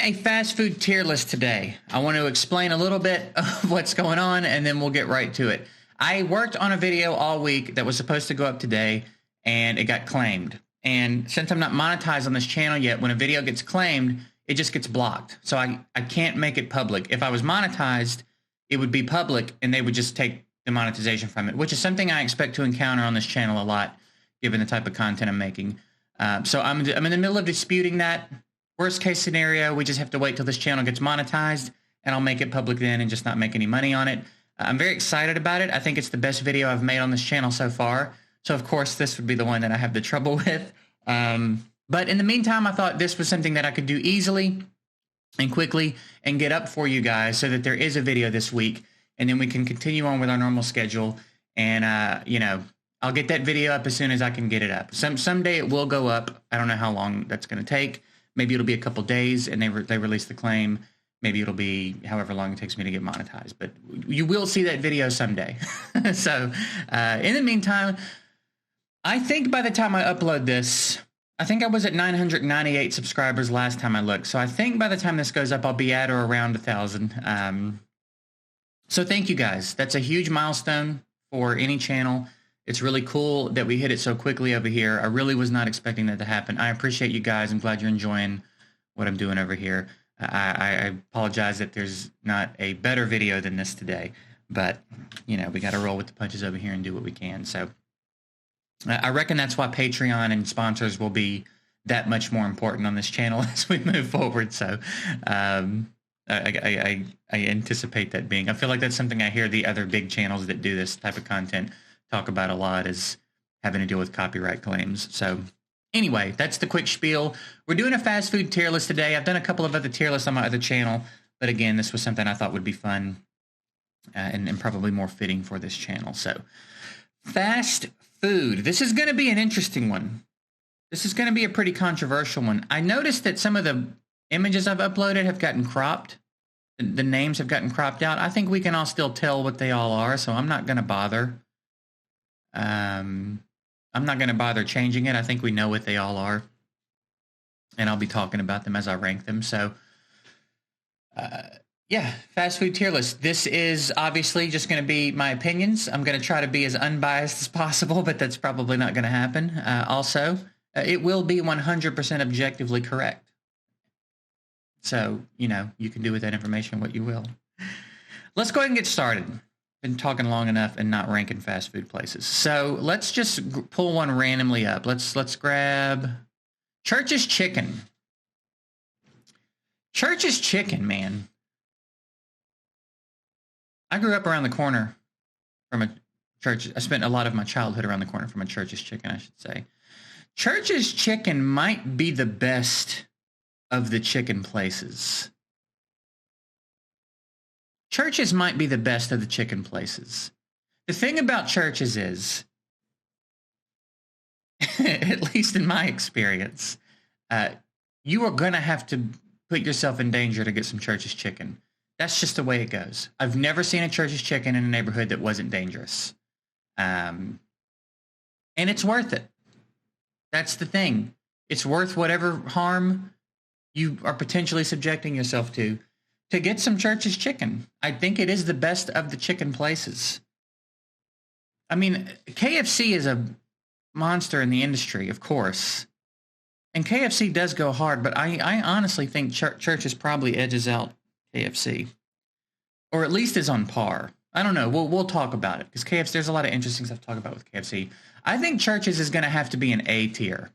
a fast food tier list today. I want to explain a little bit of what's going on, and then we'll get right to it. I worked on a video all week that was supposed to go up today, and it got claimed. And since I'm not monetized on this channel yet, when a video gets claimed, it just gets blocked. So I can't make it public. If I was monetized, it would be public, and they would just take the monetization from it, which is something I expect to encounter on this channel a lot, given the type of content I'm making. So I'm in the middle of disputing that. Worst case scenario, we just have to wait till this channel gets monetized, and I'll make it public then and just not make any money on it. I'm very excited about it. I think it's the best video I've made on this channel so far. So, of course, this would be the one that I have the trouble with. But in the meantime, I thought this was something that I could do easily and quickly and get up for you guys so that there is a video this week, and then we can continue on with our normal schedule. And, I'll get that video up as soon as I can get it up. Someday it will go up. I don't know how long that's going to take. Maybe it'll be a couple days and they release the claim. Maybe it'll be however long it takes me to get monetized. But you will see that video someday. So in the meantime, I think by the time I upload this, I think I was at 998 subscribers last time I looked. So I think by the time this goes up, I'll be at or around 1,000. So thank you guys. That's a huge milestone for any channel. It's really cool that we hit it so quickly over here. I really was not expecting that to happen. I appreciate you guys. I'm glad you're enjoying what I'm doing over here. I apologize that there's not a better video than this today, but we got to roll with the punches over here and do what we can. So I reckon that's why Patreon and sponsors will be that much more important on this channel as we move forward. So I anticipate that being. I feel like that's something I hear the other big channels that do this type of content talk about a lot, is having to deal with copyright claims. So anyway, that's the quick spiel. We're doing a fast food tier list today. I've done a couple of other tier lists on my other channel, but again, this was something I thought would be fun and probably more fitting for this channel. So fast food. This is going to be an interesting one. This is going to be a pretty controversial one. I noticed that some of the images I've uploaded have gotten cropped. The names have gotten cropped out. I think we can all still tell what they all are, so I'm not going to bother. I'm not going to bother changing it. I think we know what they all are, and I'll be talking about them as I rank them. So, yeah, fast food tier list. This is obviously just going to be my opinions. I'm going to try to be as unbiased as possible, but that's probably not going to happen. Also, it will be 100% objectively correct. So, you can do with that information what you will. Let's go ahead and get started. Been talking long enough and not ranking fast food places. So let's just pull one randomly up. Let's grab Church's Chicken. Church's Chicken, man. I grew up around the corner from a church. I spent a lot of my childhood around the corner from a Church's Chicken, I should say. Church's Chicken might be the best of the chicken places. Church's might be the best of the chicken places. The thing about Church's is, at least in my experience, you are going to have to put yourself in danger to get some Church's Chicken. That's just the way it goes. I've never seen a Church's Chicken in a neighborhood that wasn't dangerous. And it's worth it. That's the thing. It's worth whatever harm you are potentially subjecting yourself to get some Church's Chicken. I think it is the best of the chicken places. I mean, KFC is a monster in the industry, of course. And KFC does go hard, but I honestly think Church's probably edges out KFC. Or at least is on par. I don't know. We'll talk about it, because KFC, there's a lot of interesting stuff to talk about with KFC. I think Church's is going to have to be an A tier.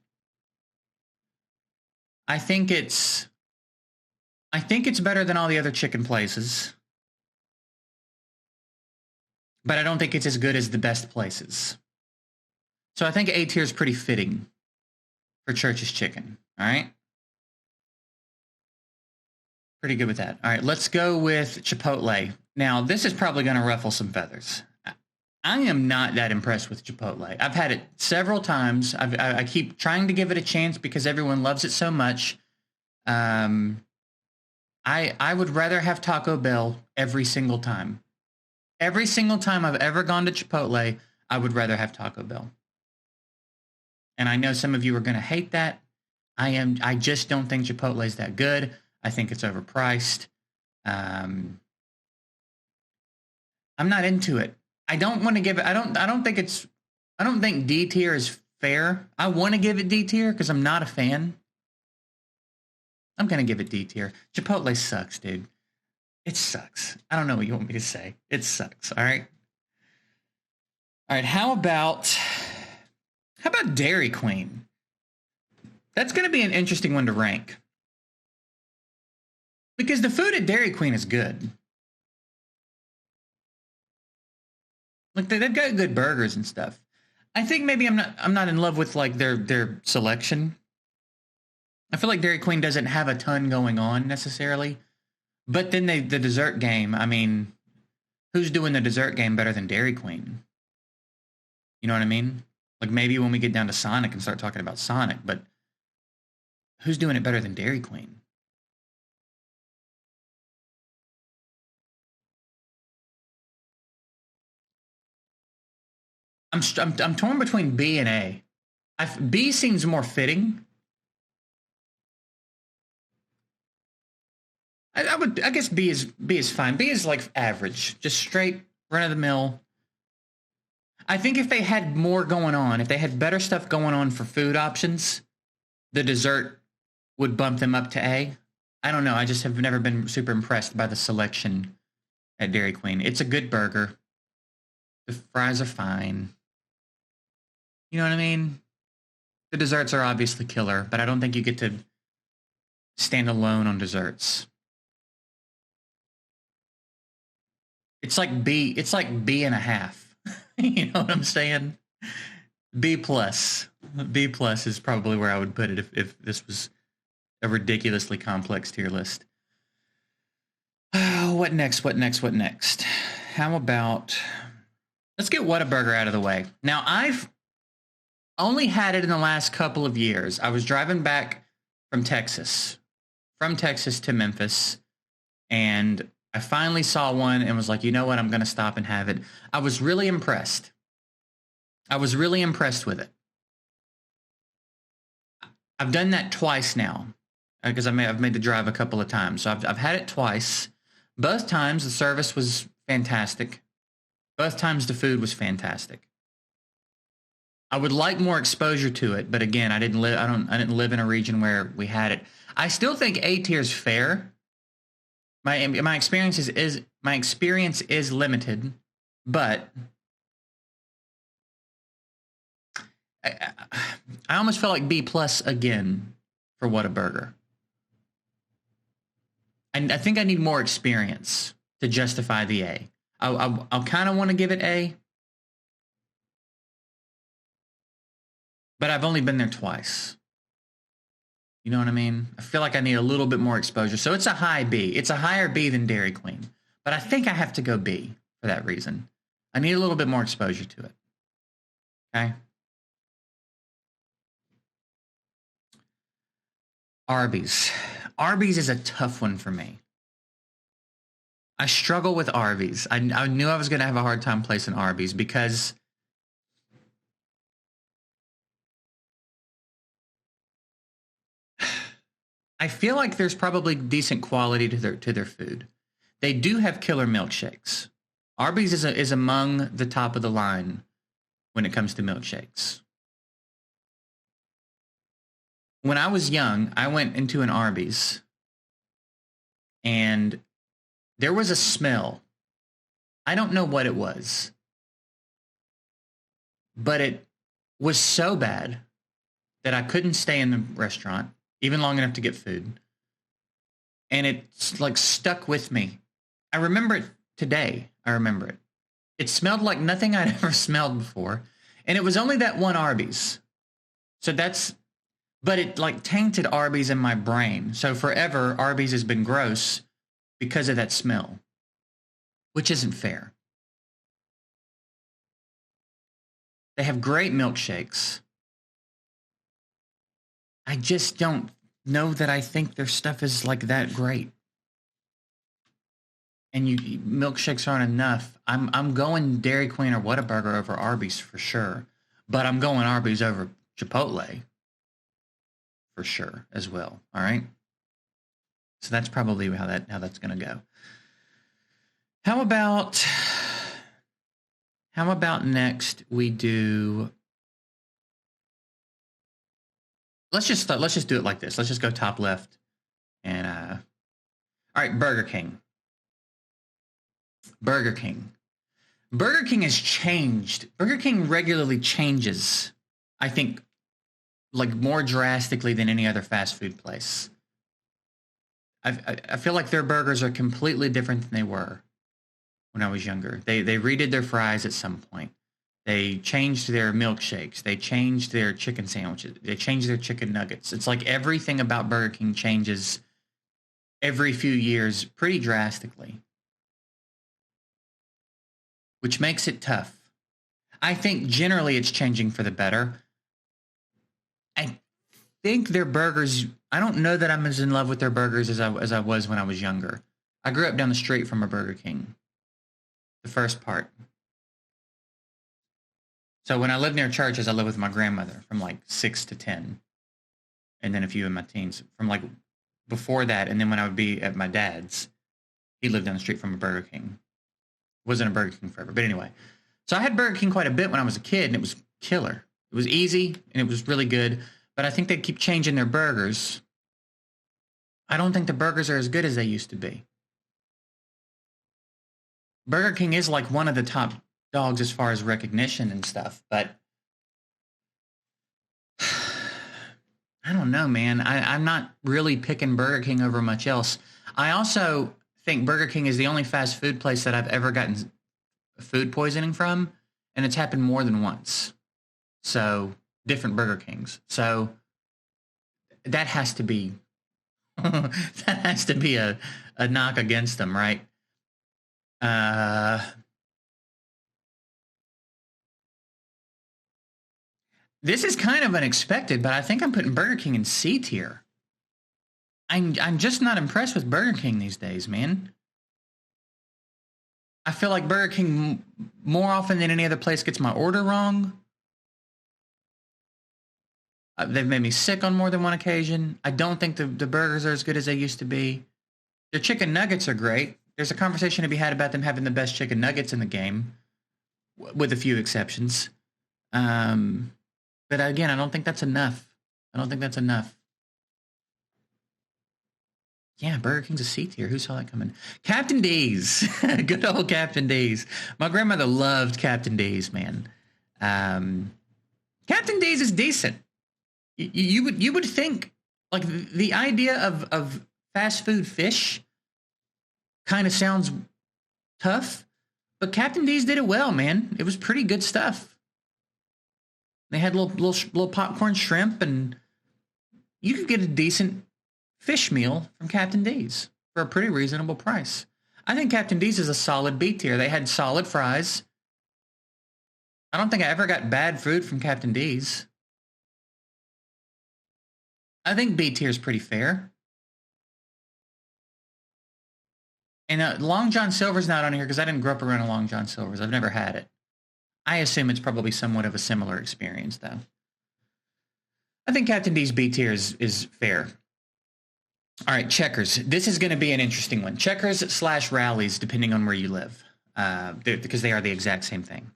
I think it's better than all the other chicken places, but I don't think it's as good as the best places. So I think A tier is pretty fitting for Church's Chicken. All right. Pretty good with that. All right, let's go with Chipotle. Now, this is probably going to ruffle some feathers. I am not that impressed with Chipotle. I've had it several times. I keep trying to give it a chance because everyone loves it so much. I would rather have Taco Bell every single time. Every single time I've ever gone to Chipotle, I would rather have Taco Bell. And I know some of you are going to hate that. I just don't think Chipotle is that good. I think it's overpriced. I'm not into it. I don't want to give it. I don't think it's. I don't think D tier is fair. I want to give it D tier because I'm not a fan. I'm gonna give it D tier. Chipotle sucks, dude. It sucks. I don't know what you want me to say. It sucks. All right. All right. How about Dairy Queen? That's gonna be an interesting one to rank because the food at Dairy Queen is good. Like they've got good burgers and stuff. I think maybe I'm not in love with like their selection. I feel like Dairy Queen doesn't have a ton going on necessarily. But then the dessert game, I mean, who's doing the dessert game better than Dairy Queen? You know what I mean? Like maybe when we get down to Sonic and start talking about Sonic, but who's doing it better than Dairy Queen? I'm torn between B and A. B seems more fitting. I guess B is fine. B is like average, just straight run of the mill. I think if they had more going on, if they had better stuff going on for food options, the dessert would bump them up to A. I don't know. I just have never been super impressed by the selection at Dairy Queen. It's a good burger. The fries are fine. You know what I mean? The desserts are obviously killer, but I don't think you get to stand alone on desserts. It's like B and a half. You know what I'm saying? B plus. B plus is probably where I would put it if this was a ridiculously complex tier list. What next? How about let's get Whataburger out of the way. Now, I've only had it in the last couple of years. I was driving back from Texas to Memphis, and I finally saw one and was like, you know what? I'm going to stop and have it. I was really impressed. With it. I've done that twice now because I've made the drive a couple of times. So I've had it twice. Both times the service was fantastic. Both times the food was fantastic. I would like more exposure to it, but again, I didn't live in a region where we had it. I still think A tier is fair. My experience is limited, but I almost felt like B plus again for Whataburger. And I think I need more experience to justify the A. I'll kind of want to give it A, but I've only been there twice. You know what I mean? I feel like I need a little bit more exposure. So it's a high B. It's a higher B than Dairy Queen. But I think I have to go B for that reason. I need a little bit more exposure to it. Okay? Arby's. Arby's is a tough one for me. I struggle with Arby's. I knew I was going to have a hard time placing Arby's because I feel like there's probably decent quality to their food. They do have killer milkshakes. Arby's is among the top of the line when it comes to milkshakes. When I was young, I went into an Arby's and there was a smell. I don't know what it was, but it was so bad that I couldn't stay in the restaurant even long enough to get food. And it's like stuck with me. I remember it today. I remember it. It smelled like nothing I'd ever smelled before. And it was only that one Arby's. But it like tainted Arby's in my brain. So forever, Arby's has been gross because of that smell, which isn't fair. They have great milkshakes. I just don't know that I think their stuff is like that great. And milkshakes aren't enough. I'm going Dairy Queen or Whataburger over Arby's for sure. But I'm going Arby's over Chipotle for sure as well. All right. So that's probably how that's going to go. How about next we do? Let's just do it like this. Let's just go top left, and all right, Burger King. Burger King has changed. Burger King regularly changes, I think, like more drastically than any other fast food place. I feel like their burgers are completely different than they were when I was younger. They redid their fries at some point. They changed their milkshakes. They changed their chicken sandwiches. They changed their chicken nuggets. It's like everything about Burger King changes every few years pretty drastically, which makes it tough. I think generally it's changing for the better. I think their burgers, I don't know that I'm as in love with their burgers as I was when I was younger. I grew up down the street from a Burger King, the first part. So when I lived near churches, I lived with my grandmother from like 6 to 10. And then a few in my teens from like before that. And then when I would be at my dad's, he lived down the street from a Burger King. Wasn't a Burger King forever. But anyway, so I had Burger King quite a bit when I was a kid, and it was killer. It was easy, and it was really good. But I think they keep changing their burgers. I don't think the burgers are as good as they used to be. Burger King is like one of the top dogs as far as recognition and stuff, but I don't know, man. I'm not really picking Burger King over much else. I also think Burger King is the only fast food place that I've ever gotten food poisoning from, and it's happened more than once. So different Burger Kings. So that has to be a knock against them, right? This is kind of unexpected, but I think I'm putting Burger King in C tier. I'm just not impressed with Burger King these days, man. I feel like Burger King more often than any other place gets my order wrong. They've made me sick on more than one occasion. I don't think the burgers are as good as they used to be. Their chicken nuggets are great. There's a conversation to be had about them having the best chicken nuggets in the game, with a few exceptions. But again, I don't think that's enough. Yeah, Burger King's a C tier. Who saw that coming? Captain D's. Good old Captain D's. My grandmother loved Captain D's, man. Captain D's is decent. You would think, like, the idea of fast food fish kind of sounds tough, but Captain D's did it well, man. It was pretty good stuff. They had little popcorn shrimp, and you could get a decent fish meal from Captain D's for a pretty reasonable price. I think Captain D's is a solid B tier. They had solid fries. I don't think I ever got bad food from Captain D's. I think B tier is pretty fair. And Long John Silver's not on here because I didn't grow up around a Long John Silver's. I've never had it. I assume it's probably somewhat of a similar experience, though. I think Captain D's B tier is fair. All right, Checkers. This is going to be an interesting one. Checkers / Rallies, depending on where you live, because they are the exact same thing.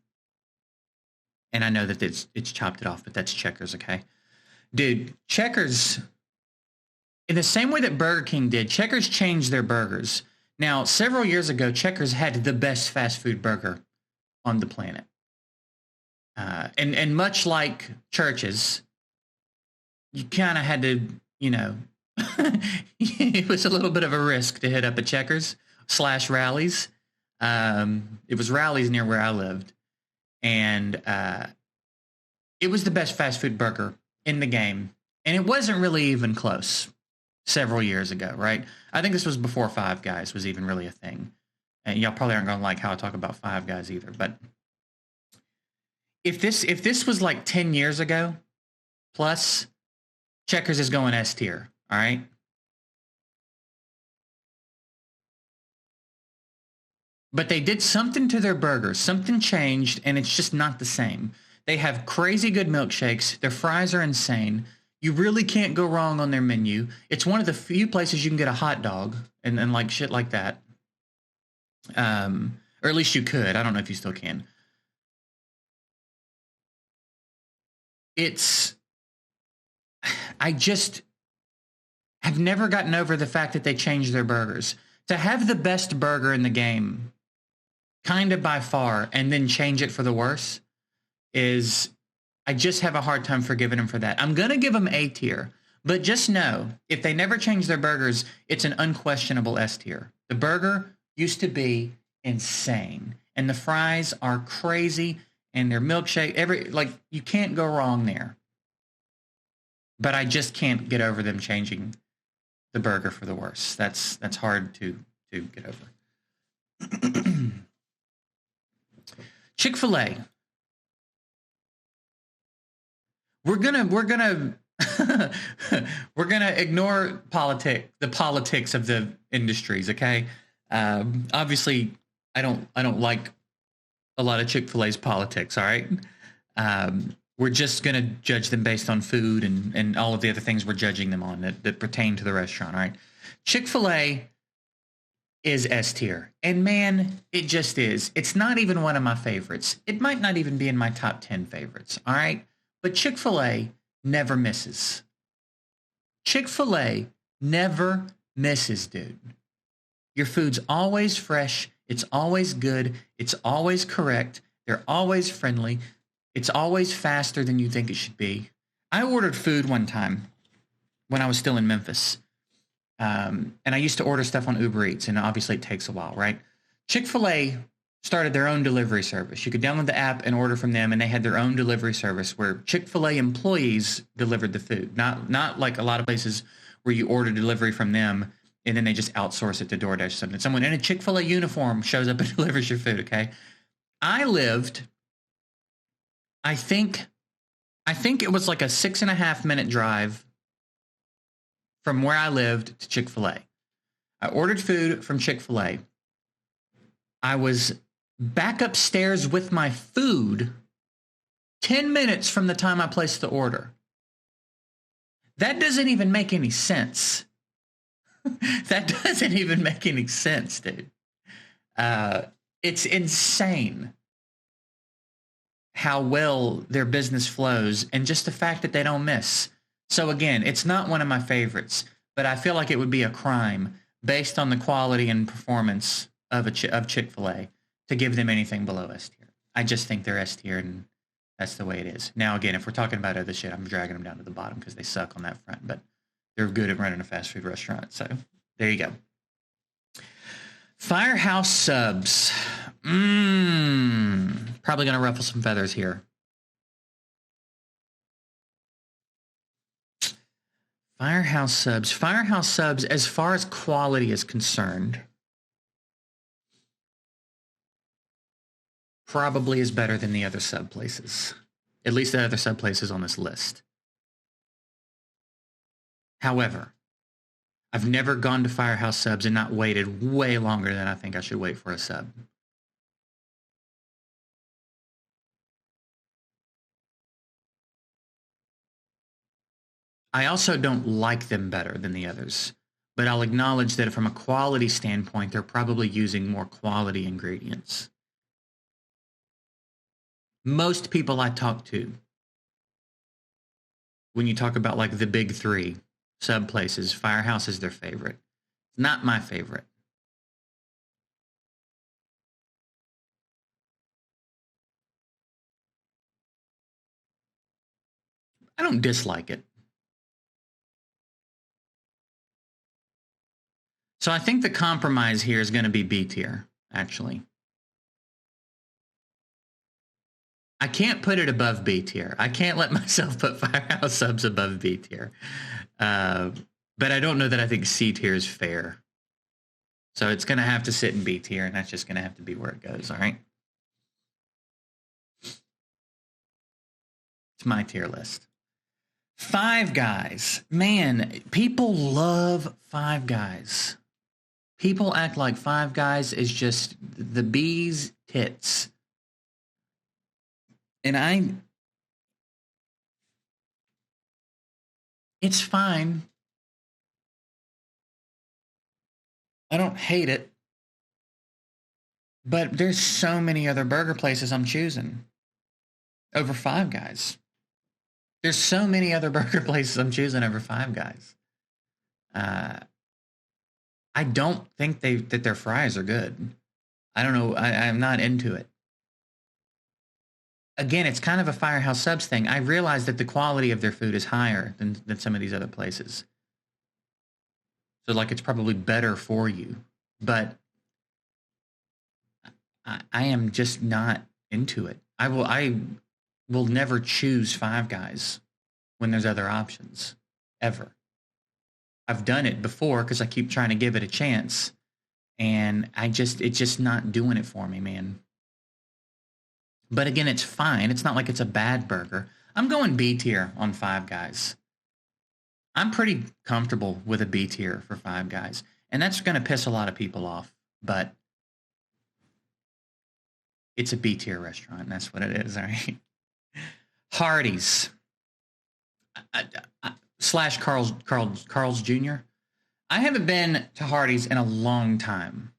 And I know that it's chopped it off, but that's Checkers, okay? Dude, Checkers, in the same way that Burger King did, Checkers changed their burgers. Now, several years ago, Checkers had the best fast food burger on the planet. And much like Church's, you kind of had to, it was a little bit of a risk to hit up a Checkers / Rallies. It was Rallies near where I lived. And it was the best fast food burger in the game. And it wasn't really even close several years ago, right? I think this was before Five Guys was even really a thing. And y'all probably aren't going to like how I talk about Five Guys either. But if this was like 10 years ago plus, Checkers is going S tier, all right? But they did something to their burgers. Something changed, and it's just not the same. They have crazy good milkshakes. Their fries are insane. You really can't go wrong on their menu. It's one of the few places you can get a hot dog and like shit like that. Or at least you could. I don't know if you still can. I just have never gotten over the fact that they changed their burgers. To have the best burger in the game, kind of by far, and then change it for the worse is, I just have a hard time forgiving them for that. I'm going to give them A tier, but just know if they never change their burgers, it's an unquestionable S tier. The burger used to be insane, and the fries are crazy, and their milkshake, you can't go wrong there. But I just can't get over them changing the burger for the worse. That's hard to get over. Chick-fil-A. We're gonna we're gonna ignore the politics of the industries. Okay, obviously I don't like a lot of Chick-fil-A's politics. All right, we're just gonna judge them based on food and all of the other things we're judging them on that pertain to the restaurant. All right, Chick-fil-A is S tier, and man, it just is. It's not even one of my favorites. It might not even be in my top 10 favorites. All right. But Chick-fil-A never misses. Chick-fil-A never misses, dude. Your food's always fresh. It's always good. It's always correct. They're always friendly. It's always faster than you think it should be. I ordered food one time when I was still in Memphis. And I used to order stuff on Uber Eats, and obviously it takes a while, right? Chick-fil-A started their own delivery service. You could download the app and order from them, and they had their own delivery service where Chick-fil-A employees delivered the food. Not like a lot of places where you order delivery from them and then they just outsource it to DoorDash or something. Someone in a Chick-fil-A uniform shows up and delivers your food, okay? I think it was like a 6.5 minute drive from where I lived to Chick-fil-A. I ordered food from Chick-fil-A. I was back upstairs with my food 10 minutes from the time I placed the order. That doesn't even make any sense. That doesn't even make any sense, dude. It's insane how well their business flows and just the fact that they don't miss. So again, it's not one of my favorites, but I feel like it would be a crime based on the quality and performance of Chick-fil-A to give them anything below S tier. I just think they're S tier, and that's the way it is. Now, again, if we're talking about other shit, I'm dragging them down to the bottom because they suck on that front, but they're good at running a fast food restaurant. So there you go. Firehouse subs. Probably going to ruffle some feathers here. Firehouse subs. Firehouse subs, as far as quality is concerned, probably is better than the other sub places. At least the other sub places on this list. However, I've never gone to Firehouse subs and not waited way longer than I think I should wait for a sub. I also don't like them better than the others, but I'll acknowledge that from a quality standpoint, they're probably using more quality ingredients. Most people I talk to, when you talk about like the big three sub places, Firehouse is their favorite. It's not my favorite. I don't dislike it. So I think the compromise here is going to be B tier, actually. I can't put it above B tier. I can't let myself put Firehouse subs above B tier. But I don't know that I think C tier is fair. So it's going to have to sit in B tier, and that's just going to have to be where it goes, all right? It's my tier list. Five Guys. Man, people love Five Guys. People act like Five Guys is just the bee's tits. And It's fine. I don't hate it. But there's so many other burger places I'm choosing over Five Guys. There's so many other burger places I'm choosing over Five Guys. I don't think that their fries are good. I don't know. I'm not into it. Again, it's kind of a Firehouse Subs thing. I realize that the quality of their food is higher than some of these other places. So, like, it's probably better for you. But I am just not into it. I will never choose Five Guys when there's other options, ever. I've done it before because I keep trying to give it a chance, and it's just not doing it for me, man. But again, it's fine. It's not like it's a bad burger. I'm going B tier on Five Guys. I'm pretty comfortable with a B tier for Five Guys, and that's going to piss a lot of people off, but it's a B tier restaurant. And that's what it is, all right? Hardee's slash Carl's Jr. I haven't been to Hardee's in a long time.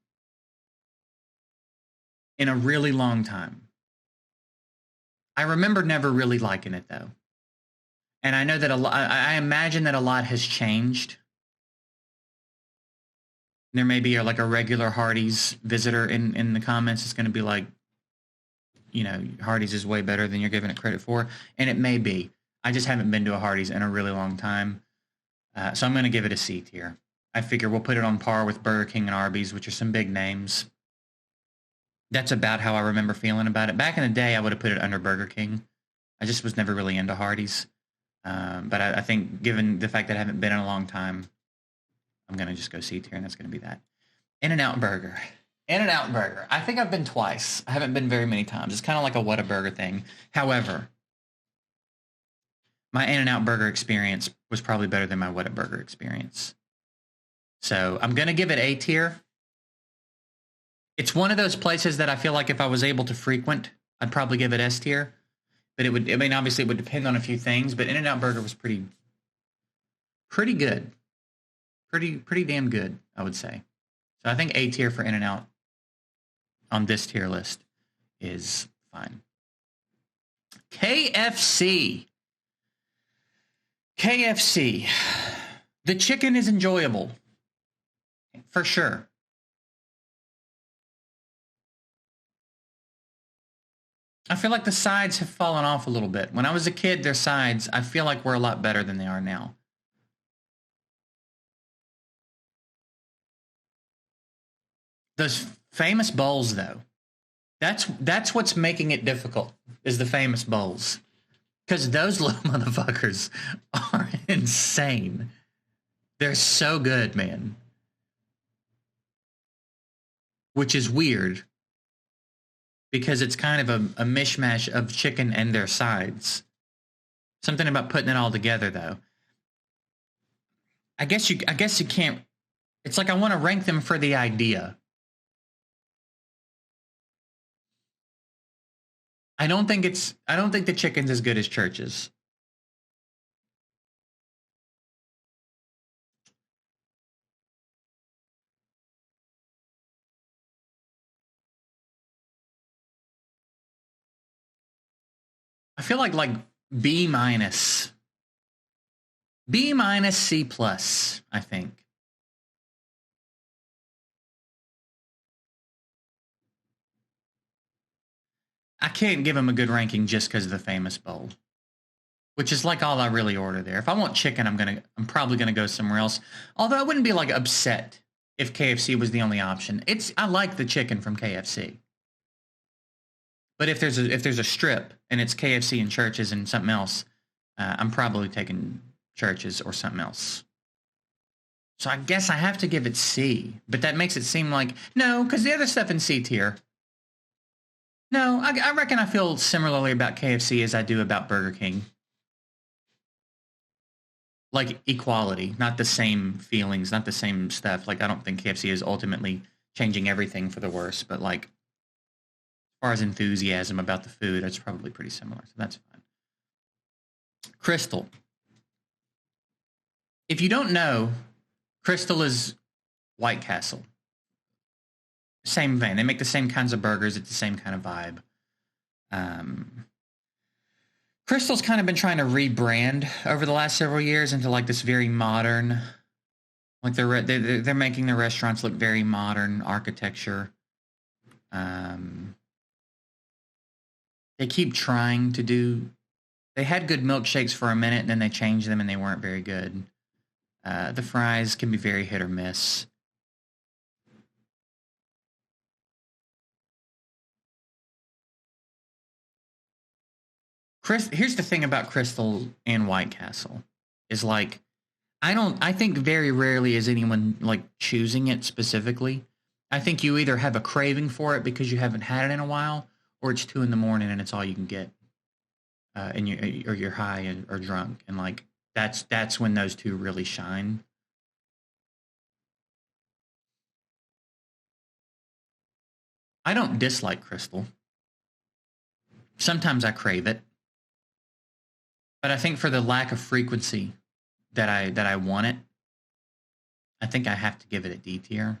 In a really long time. I remember never really liking it, though. And I know that I imagine that a lot has changed. There may be like a regular Hardee's visitor in the comments. It's going to be like, you know, Hardee's is way better than you're giving it credit for. And it may be. I just haven't been to a Hardee's in a really long time. So I'm going to give it a C tier. I figure we'll put it on par with Burger King and Arby's, which are some big names. That's about how I remember feeling about it. Back in the day, I would have put it under Burger King. I just was never really into Hardee's. But I think given the fact that I haven't been in a long time, I'm going to just go C tier, and that's going to be that. In-N-Out Burger. In-N-Out Burger. I think I've been twice. I haven't been very many times. It's kind of like a Whataburger thing. However, my In-N-Out Burger experience was probably better than my Whataburger experience. So I'm going to give it A tier. It's one of those places that I feel like if I was able to frequent, I'd probably give it S tier. But obviously it would depend on a few things, but In-N-Out Burger was pretty good. Pretty damn good, I would say. So I think A tier for In-N-Out on this tier list is fine. KFC. The chicken is enjoyable. For sure. I feel like the sides have fallen off a little bit. When I was a kid, their sides, I feel like were a lot better than they are now. Those famous bowls, though, that's what's making it difficult, is the famous bowls. Because those little motherfuckers are insane. They're so good, man. Which is weird. Because it's kind of a mishmash of chicken and their sides. Something about putting it all together, though. I guess you can't. It's like I want to rank them for the idea. I don't think the chicken's as good as Church's. I feel like B minus, C plus, I think. I can't give them a good ranking just because of the famous bowl, which is like all I really order there. If I want chicken, I'm probably gonna go somewhere else. Although I wouldn't be like upset if KFC was the only option. I like the chicken from KFC. But if there's a strip and it's KFC and Church's and something else, I'm probably taking Church's or something else. So I guess I have to give it C. But that makes it seem like, no, because the other stuff in C tier. No, I reckon I feel similarly about KFC as I do about Burger King. Like equality, not the same feelings, not the same stuff. Like I don't think KFC is ultimately changing everything for the worse, but like as far as enthusiasm about the food, it's probably pretty similar. So that's fine. Crystal. If you don't know, Crystal is White Castle. Same vein. They make the same kinds of burgers. It's the same kind of vibe. Crystal's kind of been trying to rebrand over the last several years into like this very modern, like they're making their restaurants look very modern architecture. They keep trying to do. They had good milkshakes for a minute, and then they changed them, and they weren't very good. The fries can be very hit or miss. Here's the thing about Crystal and White Castle is like I think very rarely is anyone like choosing it specifically. I think you either have a craving for it because you haven't had it in a while, or it's 2 a.m. and it's all you can get, and you're high or drunk, and like that's when those two really shine. I don't dislike Crystal. Sometimes I crave it. But I think for the lack of frequency that I want it, I think I have to give it a D tier.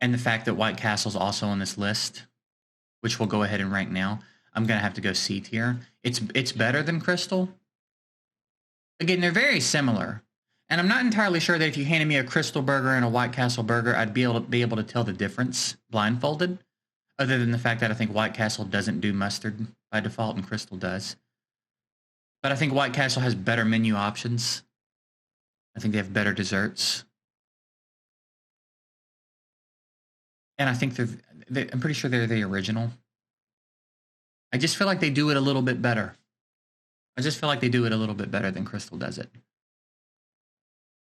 And the fact that White Castle's also on this list, which we'll go ahead and rank now, I'm gonna have to go C tier. It's better than Crystal. Again, they're very similar. And I'm not entirely sure that if you handed me a Crystal burger and a White Castle burger, I'd be able to tell the difference blindfolded, other than the fact that I think White Castle doesn't do mustard by default and Crystal does. But I think White Castle has better menu options. I think they have better desserts. And I think I'm pretty sure they're the original. I just feel like they do it a little bit better. I just feel like they do it a little bit better than Crystal does it.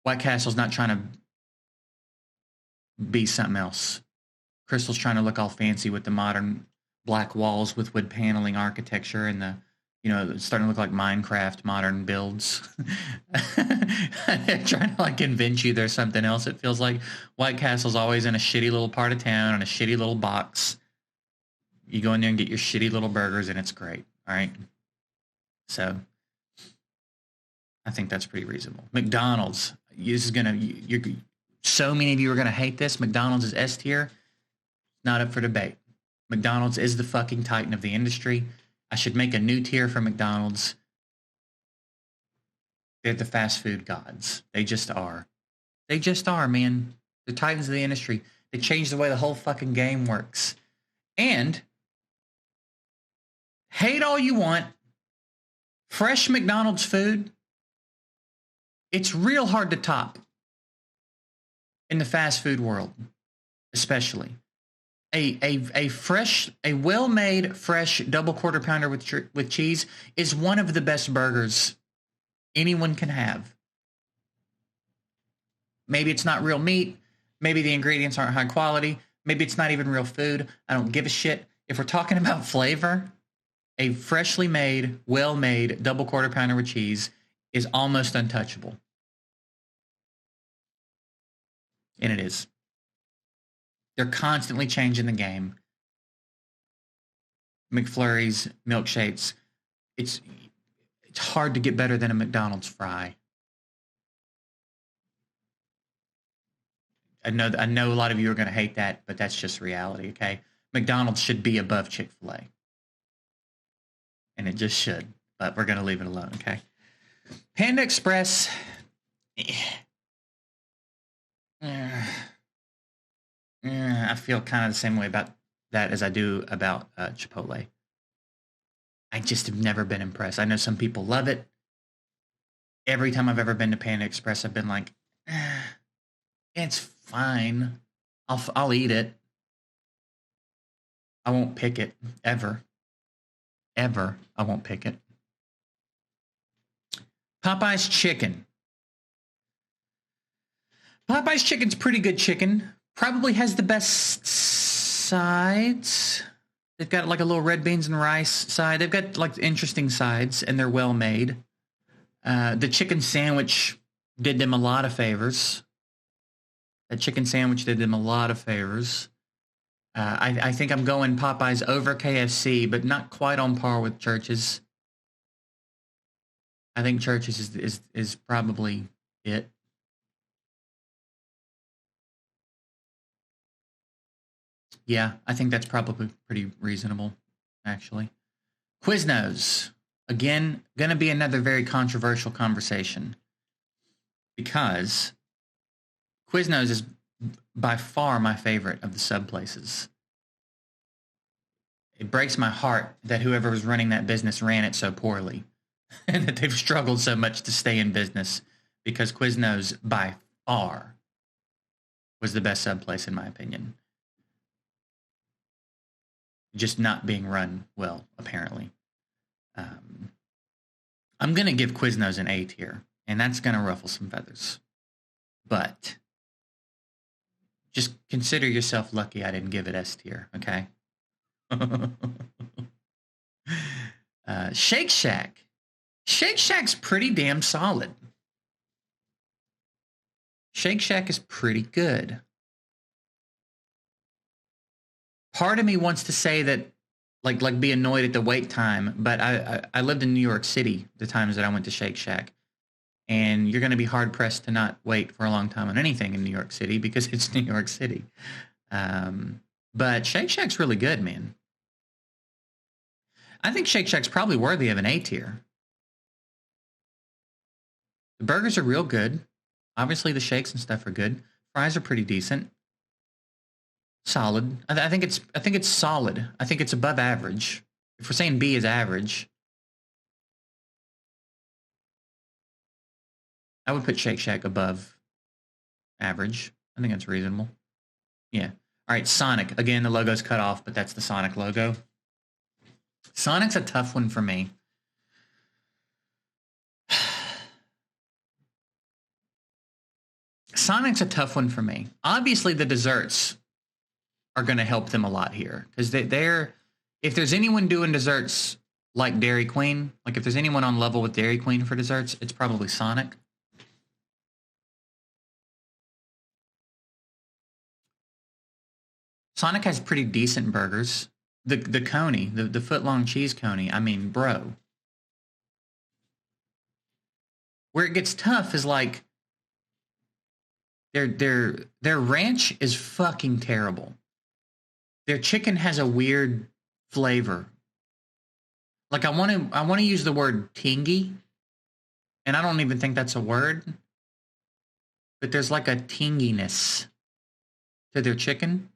White Castle's not trying to be something else. Crystal's trying to look all fancy with the modern black walls with wood paneling architecture and the, it's starting to look like Minecraft modern builds. They're trying to like convince you there's something else. It feels like White Castle's always in a shitty little part of town, in a shitty little box. You go in there and get your shitty little burgers and it's great. All right. So I think that's pretty reasonable. McDonald's. So many of you are going to hate this. McDonald's is S tier. Not up for debate. McDonald's is the fucking titan of the industry. I should make a new tier for McDonald's. They're the fast food gods. They just are. They just are, man. The titans of the industry. They changed the way the whole fucking game works. And hate all you want. Fresh McDonald's food, it's real hard to top in the fast food world, especially. A well-made, fresh double quarter pounder with cheese is one of the best burgers anyone can have. Maybe it's not real meat. Maybe the ingredients aren't high quality. Maybe it's not even real food. I don't give a shit. If we're talking about flavor, a freshly made, well-made double quarter pounder with cheese is almost untouchable. And it is. They're constantly changing the game. McFlurries, milkshakes. It's hard to get better than a McDonald's fry. I know a lot of you are going to hate that, but that's just reality, okay? McDonald's should be above Chick-fil-A. And it just should, but we're going to leave it alone, okay? Panda Express. I feel kind of the same way about that as I do about Chipotle. I just have never been impressed. I know some people love it. Every time I've ever been to Panda Express, I've been like, it's fine. I'll eat it. I won't pick it ever. Ever, I won't pick it. Popeye's chicken. Popeye's chicken's pretty good chicken. Probably has the best sides. They've got like a little red beans and rice side. They've got like interesting sides, and they're well made. The chicken sandwich did them a lot of favors. That chicken sandwich did them a lot of favors. I think I'm going Popeyes over KFC, but not quite on par with Church's. I think Church's is probably it. Yeah, I think that's probably pretty reasonable, actually. Quiznos. Again, going to be another very controversial conversation because Quiznos is by far my favorite of the sub places. It breaks my heart that whoever was running that business ran it so poorly and that they've struggled so much to stay in business, because Quiznos by far was the best sub place in my opinion. Just not being run well, apparently. I'm going to give Quiznos an A tier, and that's going to ruffle some feathers. But just consider yourself lucky I didn't give it S tier, okay? Shake Shack. Shake Shack's pretty damn solid. Shake Shack is pretty good. Part of me wants to say that, like be annoyed at the wait time, but I lived in New York City the times that I went to Shake Shack, and you're going to be hard pressed to not wait for a long time on anything in New York City because it's New York City. But Shake Shack's really good, man. I think Shake Shack's probably worthy of an A tier. The burgers are real good. Obviously, the shakes and stuff are good. Fries are pretty decent. Solid. I think it's solid. I think it's above average. If we're saying B is average, I would put Shake Shack above average. I think that's reasonable. Yeah. All right, Sonic. Again, the logo's cut off, but that's the Sonic logo. Sonic's a tough one for me. Sonic's a tough one for me. Obviously, the desserts are going to help them a lot here, because they're, if there's anyone doing desserts like Dairy Queen, like if there's anyone on level with Dairy Queen for desserts, it's probably Sonic. Sonic has pretty decent burgers. The coney, the foot-long cheese coney, I mean, bro. Where it gets tough is like their ranch is fucking terrible. Their chicken has a weird flavor. Like I want to use the word tingy, and I don't even think that's a word. But there's like a tinginess to their chicken.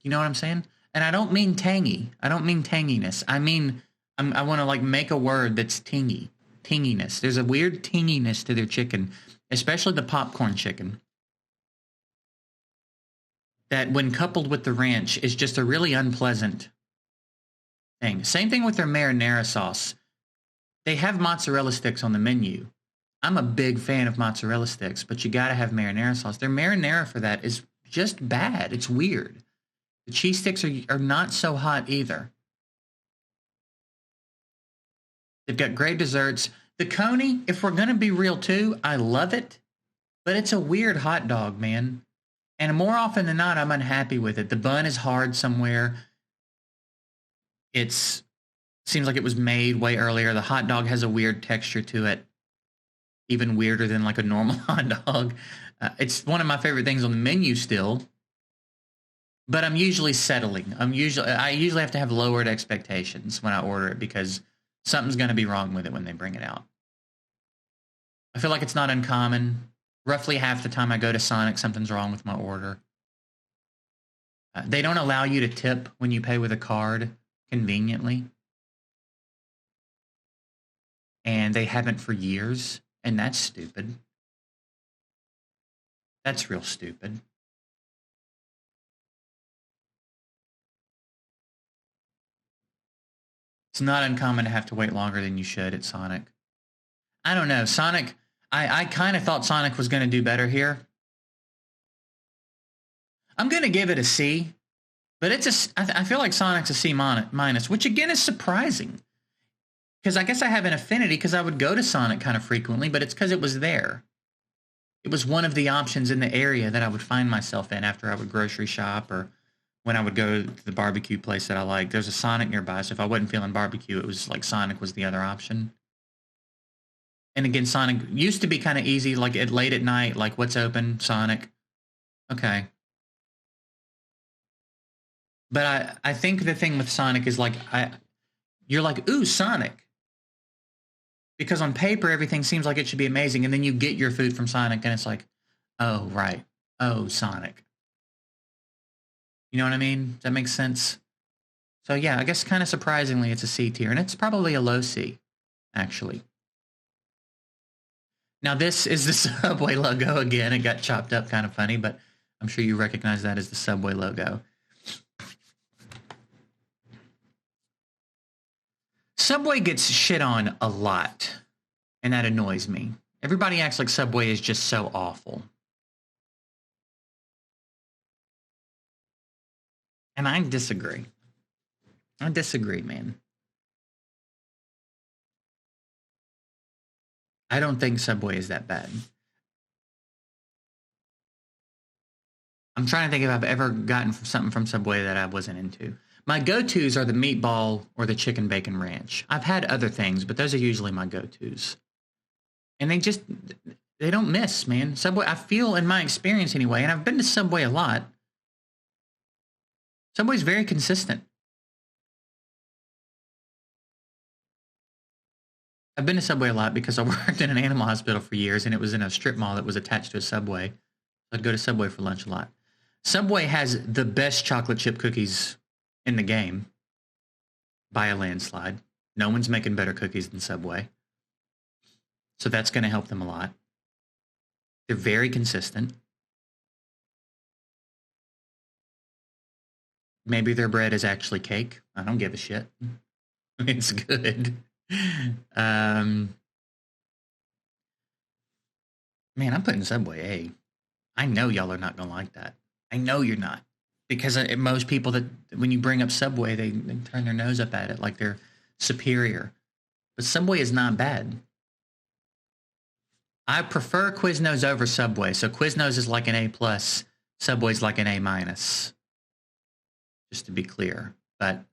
You know what I'm saying? And I don't mean tangy. I don't mean tanginess. I mean, I want to like make a word that's tingy. Tinginess. There's a weird tinginess to their chicken, especially the popcorn chicken, that when coupled with the ranch is just a really unpleasant thing. Same thing with their marinara sauce. They have mozzarella sticks on the menu. I'm a big fan of mozzarella sticks, but you got to have marinara sauce. Their marinara for that is just bad. It's weird. The cheese sticks are not so hot either. They've got great desserts. The coney, if we're going to be real too, I love it, but it's a weird hot dog, man. And more often than not, I'm unhappy with it. The bun is hard somewhere. Seems like it was made way earlier. The hot dog has a weird texture to it, even weirder than like a normal hot dog. It's one of my favorite things on the menu still. But I'm usually settling. I usually have to have lowered expectations when I order it, because something's going to be wrong with it when they bring it out. I feel like it's not uncommon. Roughly half the time I go to Sonic, something's wrong with my order. They don't allow you to tip when you pay with a card, conveniently. And they haven't for years, and that's stupid. That's real stupid. It's not uncommon to have to wait longer than you should at Sonic. I don't know. Sonic, I kind of thought Sonic was going to do better here. I'm going to give it a C, but I feel like Sonic's a C minus, which again is surprising. Because I guess I have an affinity, because I would go to Sonic kind of frequently, but it's because it was there. It was one of the options in the area that I would find myself in after I would grocery shop or when I would go to the barbecue place that I like. There's a Sonic nearby, so if I wasn't feeling barbecue, it was like Sonic was the other option. And again, Sonic used to be kind of easy, like at late at night, like what's open? Sonic. Okay. But I think the thing with Sonic is like you're like, ooh, Sonic. Because on paper everything seems like it should be amazing, and then you get your food from Sonic and it's like, oh right. Oh, Sonic. You know what I mean? Does that make sense? So yeah, I guess kind of surprisingly it's a C tier, and it's probably a low C, actually. Now this is the Subway logo again. It got chopped up kind of funny, but I'm sure you recognize that as the Subway logo. Subway gets shit on a lot, and that annoys me. Everybody acts like Subway is just so awful. And I disagree. I disagree, man. I don't think Subway is that bad. I'm trying to think if I've ever gotten something from Subway that I wasn't into. My go-tos are the meatball or the chicken bacon ranch. I've had other things, but those are usually my go-tos. And they don't miss, man. Subway, I feel in my experience anyway, and I've been to Subway a lot. Subway's very consistent. I've been to Subway a lot because I worked in an animal hospital for years, and it was in a strip mall that was attached to a Subway. I'd go to Subway for lunch a lot. Subway has the best chocolate chip cookies in the game by a landslide. No one's making better cookies than Subway. So that's going to help them a lot. They're very consistent. Maybe their bread is actually cake. I don't give a shit. It's good. Man, I'm putting Subway A. I know y'all are not going to like that. I know you're not. Because most people that, when you bring up Subway, they turn their nose up at it like they're superior. But Subway is not bad. I prefer Quiznos over Subway. So Quiznos is like an A+. Subway's like an A-. Just to be clear. But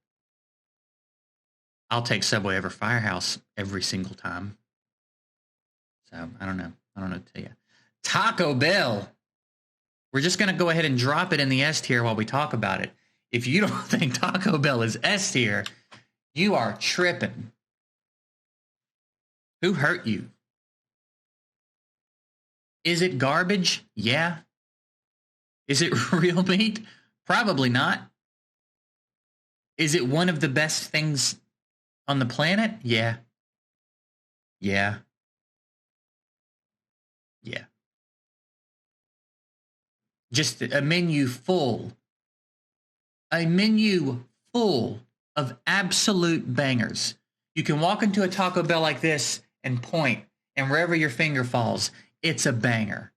I'll take Subway over Firehouse every single time. So I don't know. I don't know what to tell you. Taco Bell. We're just going to go ahead and drop it in the S tier while we talk about it. If you don't think Taco Bell is S tier, you are tripping. Who hurt you? Is it garbage? Yeah. Is it real meat? Probably not. Is it one of the best things on the planet? Yeah. Yeah. Yeah. Just a menu full of absolute bangers. You can walk into a Taco Bell like this and point, and wherever your finger falls, it's a banger.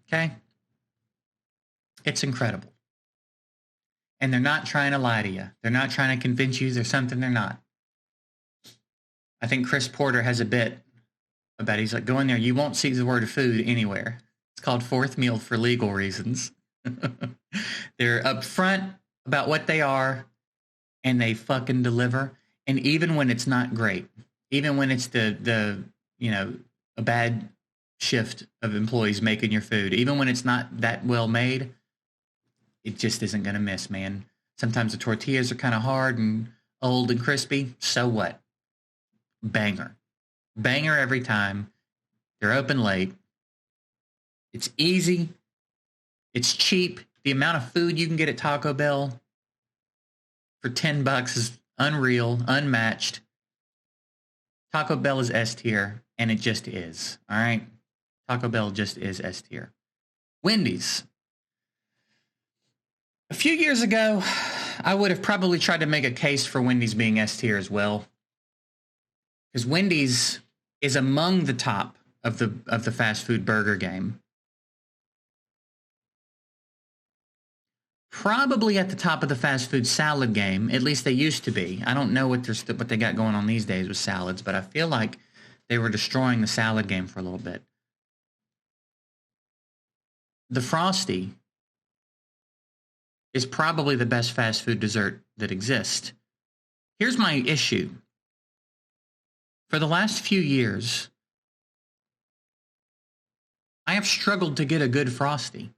Okay? It's incredible. And they're not trying to lie to you. They're not trying to convince you there's something they're not. I think Chris Porter has a bit about it. He's like, go in there, you won't see the word food anywhere. It's called fourth meal for legal reasons. They're upfront about what they are, and they fucking deliver. And even when it's not great, even when it's a bad shift of employees making your food, even when it's not that well made, it just isn't going to miss, man. Sometimes the tortillas are kind of hard and old and crispy. So what? Banger. Banger every time. They're open late. It's easy. It's cheap. The amount of food you can get at Taco Bell for $10 is unreal, unmatched. Taco Bell is S tier, and it just is. All right? Taco Bell just is S tier. Wendy's. A few years ago, I would have probably tried to make a case for Wendy's being S tier as well. Because Wendy's is among the top of the fast food burger game. Probably at the top of the fast food salad game. At least they used to be. I don't know what they got going on these days with salads, but I feel like They were destroying the salad game for a little bit. The Frosty is probably the best fast food dessert that exists. Here's my issue. For the last few years, I have struggled to get a good Frosty.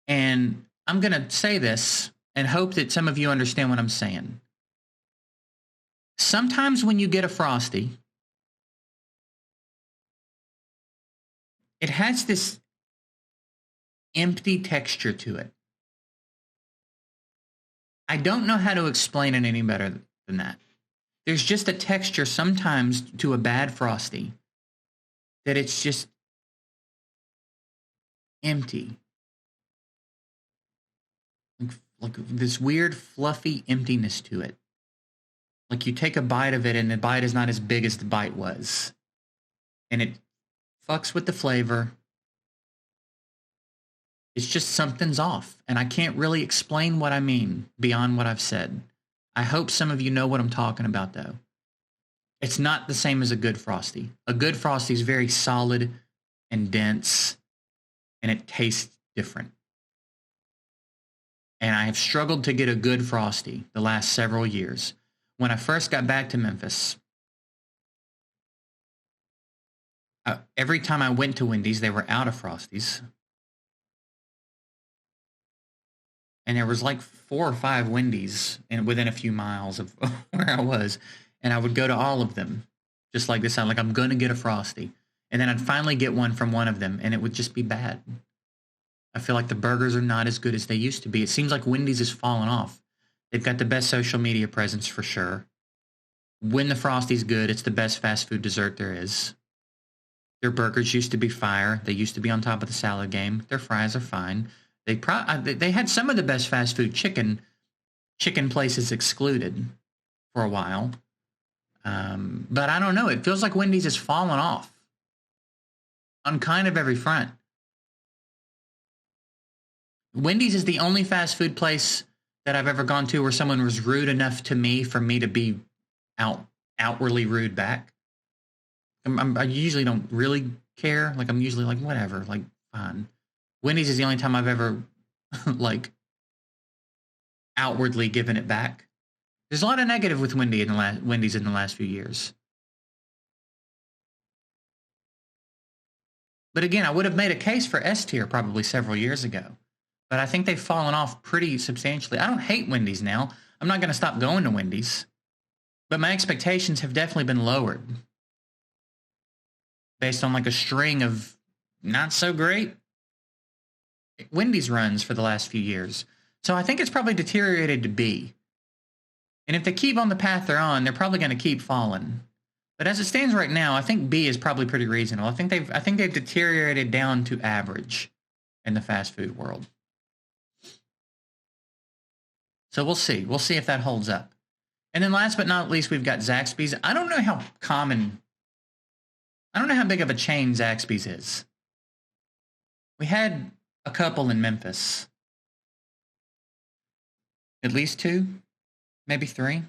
And I'm going to say this and hope that some of you understand what I'm saying. Sometimes when you get a Frosty, it has this empty texture to it. I don't know how to explain it any better than that. There's just a texture sometimes to a bad Frosty that it's just empty. Like this weird fluffy emptiness to it. Like you take a bite of it and the bite is not as big as the bite was. And it fucks with the flavor. It's just something's off. And I can't really explain what I mean beyond what I've said. I hope some of you know what I'm talking about, though. It's not the same as a good Frosty. A good Frosty is very solid and dense, and it tastes different. And I have struggled to get a good Frosty the last several years. When I first got back to Memphis, every time I went to Wendy's, they were out of Frosties. And there was like 4 or 5 Wendy's within a few miles of where I was. And I would go to all of them, just like this. I'm like, I'm going to get a Frosty. And then I'd finally get one from one of them, and it would just be bad. I feel like the burgers are not as good as they used to be. It seems like Wendy's has fallen off. They've got the best social media presence for sure. When the Frosty's good, it's the best fast food dessert there is. Their burgers used to be fire. They used to be on top of the salad game. Their fries are fine. They had some of the best fast food chicken places excluded for a while. But I don't know. It feels like Wendy's has fallen off on kind of every front. Wendy's is the only fast food place that I've ever gone to where someone was rude enough to me for me to be outwardly rude back. I usually don't really care. Like, I'm usually like, whatever, like, fine. Wendy's is the only time I've ever, like, outwardly given it back. There's a lot of negative with Wendy's in the last few years. But again, I would have made a case for S tier probably several years ago. But I think they've fallen off pretty substantially. I don't hate Wendy's now. I'm not going to stop going to Wendy's. But my expectations have definitely been lowered. Based on like a string of not so great Wendy's runs for the last few years. So I think it's probably deteriorated to B. And if they keep on the path they're on, they're probably going to keep falling. But as it stands right now, I think B is probably pretty reasonable. I think they've deteriorated down to average in the fast food world. So we'll see. We'll see if that holds up. And then last but not least, we've got Zaxby's. I don't know how big of a chain Zaxby's is. We had a couple in Memphis. At least 2, maybe 3.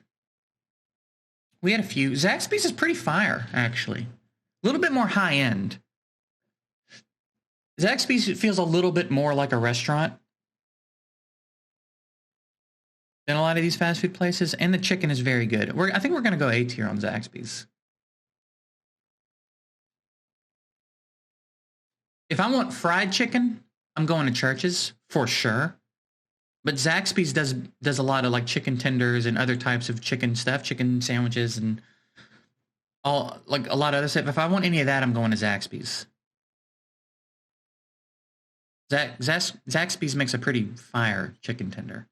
We had a few. Zaxby's is pretty fire, actually. A little bit more high end. Zaxby's feels a little bit more like a restaurant than a lot of these fast food places, and the chicken is very good. I think we're going to go A tier on Zaxby's. If I want fried chicken, I'm going to Church's for sure. But Zaxby's does a lot of like chicken tenders and other types of chicken stuff, chicken sandwiches and all like a lot of other stuff. If I want any of that, I'm going to Zaxby's. Zaxby's makes a pretty fire chicken tender.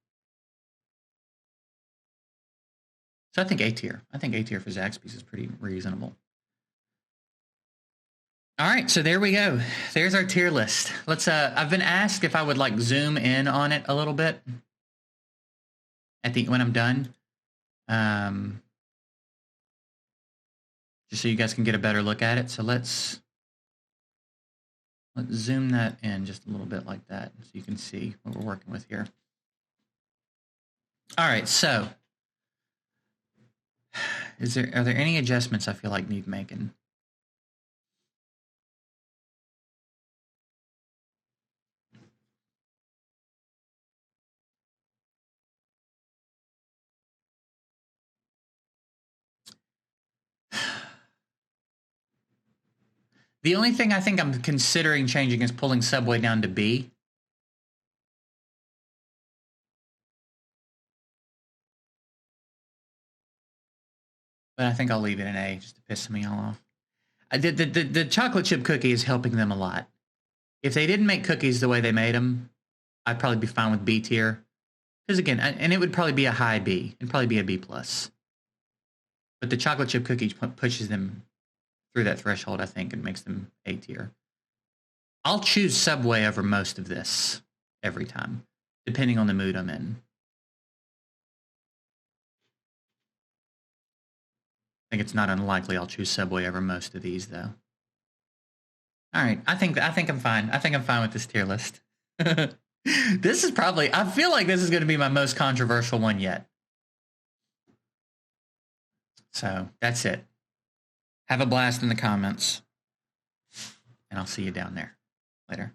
So I think A tier. I think A tier for Zaxby's is pretty reasonable. All right, so there we go. There's our tier list. Let's. I've been asked if I would like zoom in on it a little bit when I'm done, just so you guys can get a better look at it. So let's zoom that in just a little bit like that, so you can see what we're working with here. All right, so are there any adjustments I feel like need making? The only thing I think I'm considering changing is pulling Subway down to B. But I think I'll leave it in A just to piss some of y'all off. The chocolate chip cookie is helping them a lot. If they didn't make cookies the way they made them, I'd probably be fine with B tier. Because again, and it would probably be a high B. It'd probably be a B+. But the chocolate chip cookie pushes them through that threshold, I think, and makes them A tier. I'll choose Subway over most of this every time, depending on the mood I'm in. I think it's not unlikely I'll choose Subway over most of these, though. All right, I think I'm fine. I think I'm fine with this tier list. This is probably, I feel like this is going to be my most controversial one yet. So that's it. Have a blast in the comments, and I'll see you down there later.